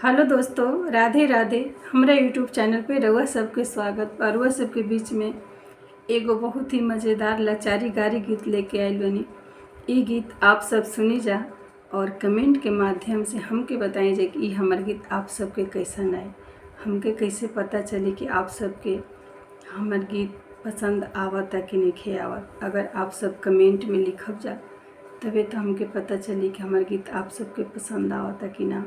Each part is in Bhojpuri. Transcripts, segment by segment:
हेलो दोस्तों, राधे राधे। हमरा यूट्यूब चैनल पे रउआ सबके स्वागत। और रउआ सबके बीच में एगो बहुत ही मज़ेदार लाचारी गारी गीत लेके आइल बनी। ई गीत आप सब सुनी जा और कमेंट के माध्यम से हमके बताई जा कि ई हमर गीत आप सबके कैसन आए। हमके कैसे पता चली कि आप सबके हमर गीत पसंद आवता कि नहीं आवत। अगर आप सब कमेंट में लिखब जा तबे तो हमके पता चली कि हमर गीत आप सबके पसंद आवता कि ना।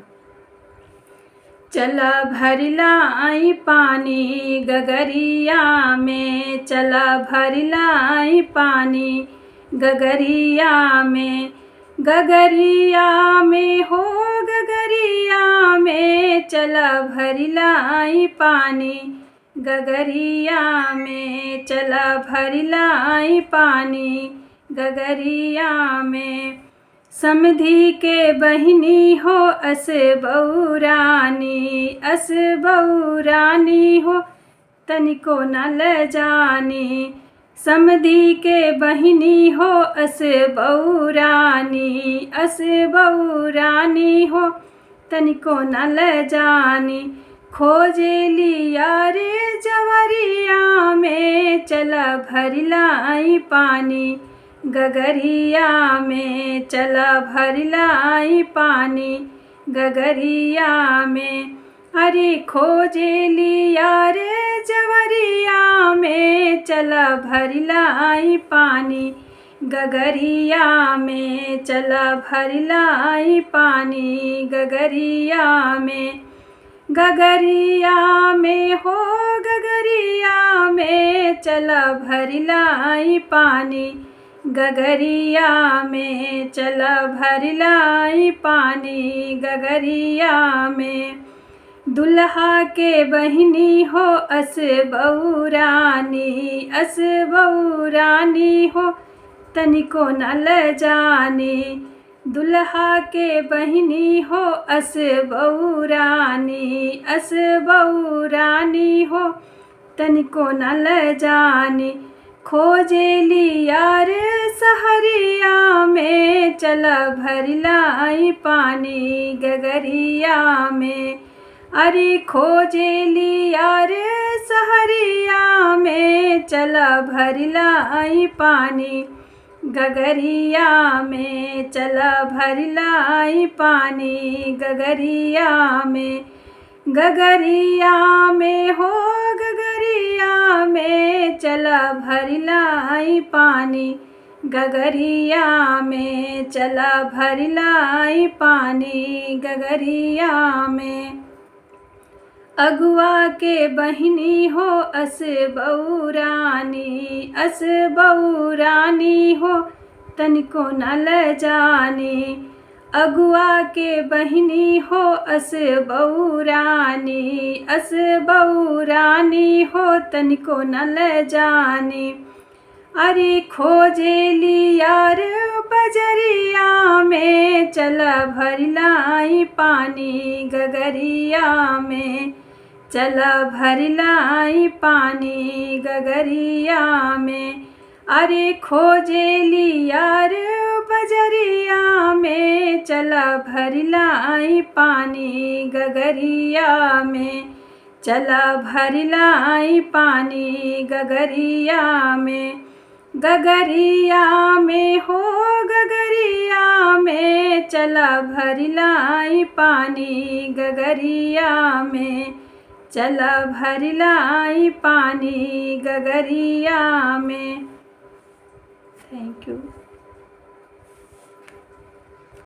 चला भरिला आई पानी गगरिया में, चला भरिला आई पानी गगरिया में। गगरिया में हो गगरिया में, चला भरिला आई पानी गगरिया में, चला भरिला आई पानी गगरिया में। समधी के बहिनी हो अस बौरानी, अस बौरानी हो तनिको न ल जानी। समधी के बहिनी हो अस बौरानी, अस बौरानी हो तनिको न ल जानी। खोजेली यार जवरिया में, चला भरिला आई पानी गगरिया में, चला भरिला आई पानी गगरिया में। अरे खोजेली यार जवरिया में, चला भरिला आई पानी गगरिया में, चला भरिला आई पानी गगरिया में। गगरिया में हो गगरिया में, चला भरिला आई पानी गगरिया में, चला भरिला आई पानी गगरिया में। दुल्हा के बहिनी हो अस बौरानी, अस बौरानी हो तनिको न ल जानी। दुल्हा के बहिनी हो अस बौरानी, अस बौरानी हो तनिको न ल जानी। खोजेली यार सहरिया में, चला भरिला आई पानी गगरिया में। अरे खोजेली यार सहरिया में, चला भरिला आई पानी गगरिया में, चला भरिला आई पानी गगरिया में। गगरिया में हो गगरिया में, चला भरिला आई पानी गगरिया में, चला भरिला आई पानी गगरिया में। अगुआ के बहिनी हो अस बौरानी, अस बौरानी हो तनिको न ल जानी। अगुआ के बहिनी हो अस बौरानी, अस बौरानी हो तनिको न ल जानी। अरे खोजेली यार बजरिया में, चला भरिला आई पानी गगरिया में, चला भरिला आई पानी गगरिया में। अरे खोजेली यार बजरिया में, चला भरिला आई पानी गगरिया में, चला भरिला आई पानी गगरिया में। गगरिया में हो गगरिया में, चला भरिला आई पानी गगरिया में, चला भरिला आई पानी गगरिया में। Thank you.